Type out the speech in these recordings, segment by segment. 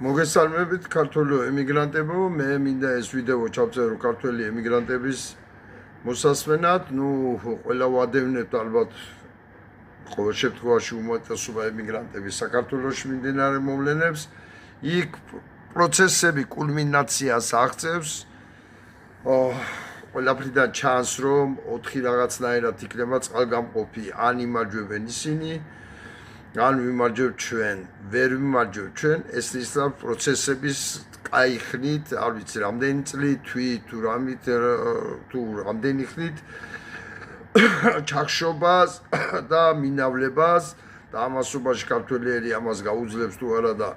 მოგესალმებით ქართული ემიგრანტებო, მე მინდა ეს ვიდეო ჩავწერო ქართული ემიგრანტების მოსასმენად, ყველა ვადევნებთ ალბათ ყოველ შემთხვევაში უმეტესობა ემიგრანტები საქართველოში მიმდინარე მოვლენებს, იქ პროცესები კულმინაციას აღწევს, ყველაფრიდან ჩანს, რომ 4 რაღაცნაირად იქნება წყალგამყოფი, ან იმარჯვებენ ისინი, ან ვიმარჯვებთ ჩვენ, ვერ ვიმარჯვებთ ჩვენ, ეს ისლა პროცესების კაი ხნით, არ ვიცი, რამდენი წლით, თვით, თუ რამდენი ხნით ჩახშობას და მინავლებას და ამასობაში ქართველიერი ამას გაუძლებს თუ არა და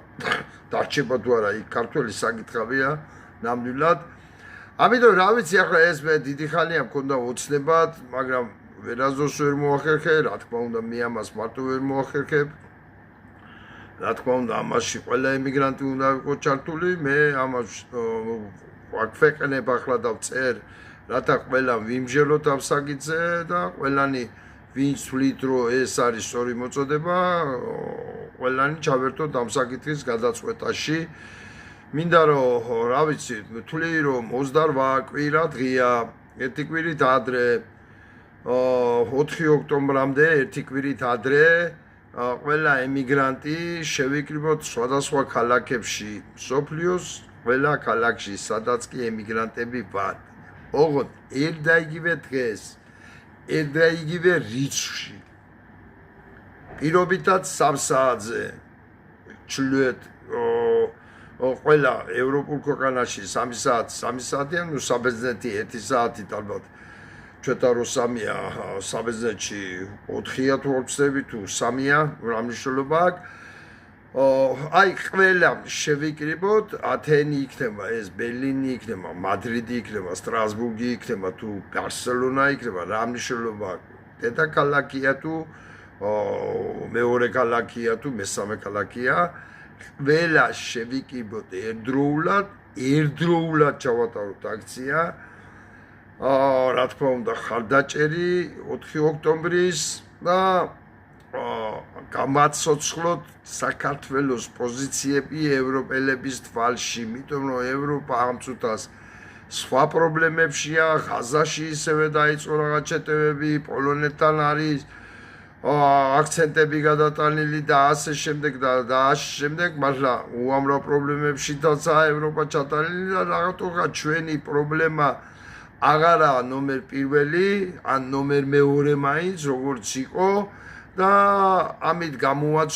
დარჩება თუ არა, იქ ქართველი საკითხია ნამდვილად. ამიტომ რა ვიცი, ახლა ეს მე დიდი ხანია მქონდა ოცნებად, მაგრამ ვერაზოს ვერ მოახერხე, რა თქმა უნდა, მე ამას მარტო ვერ მოახერხებ. რა თქმა უნდა, ამაში ყველა ემიგრანტი უნდა იყოს ჩართული, მე ამას ვაქვეყნებ ახლა და ვწერ, რათა ყველამ ვიმჟელოთ ამ საკითხზე და ყველანი ვინც თვლით, რომ ეს არის სწორი მოწოდება, ყველანი ჩავერთოთ ამ საკითხის გადაწყვეტაში. მინდა რომ, რა ვიცი, ვთვლი რომ 28 კვირა დღეა, ერთი კვირით ადრე 4 ოქტომბრამდე, ერთი კვირით ადრე ყველა ემიგრანტი შევიკრიბოთ სხვადასხვა ქალაქებში, მსოფლიოს ყველა ქალაქში, სადაც კი ემიგრანტები ვართ. ოღონდ ერთ და იგივე დღეს, ერთ და იგივე რიცხვში, პირობითად 3 საათზე ჩლუეთ ყველა ევროპულ ქვეყანაში 3 საათი, ანუ საბერძნეთი 1 საათით ალბათ. ჩვეთა რო 3-ია, საბერძნეთში 4-ია თუ არ ვცდები, თუ 3-ია, რა მნიშვნელობა აქვს? აი, ყველა შევიკრიბოთ, ათენი იქნება, ეს ბერლინი იქნება, მადრიდი იქნება, სტრასბურგი იქნება, თუ ბარსელონა იქნება, რა მნიშვნელობა აქვს? დედაქალაქია თუ მეორე ქალაქია თუ მესამე ქალაქია, ყველა შევიკრიბოთ ერთდროულად ჩავატაროთ აქცია. რა თქმა უნდა, ხარდაჭერი 4 ოქტომბრის და გამაცოცხლოთ საქართველოს პოზიციები ევროპელების თვალში, იმიტომ რომ ევროპა ამ წუთას სხვა პრობლემებშია, ღაზაში ისევე დაიწყო რაღაც შეტევები, პოლონეთთან არის აქცენტები გადატანილი და ასე შემდეგ და ასე შემდეგ, მაგრამ უამრავ პრობლემებშიცაა ევროპა ჩატანილი და რაღაცა ჩვენი პრობლემა აღარა ნომერ პირველი, ან ნომერ მეორე მაინც, როგორც იყო და ამით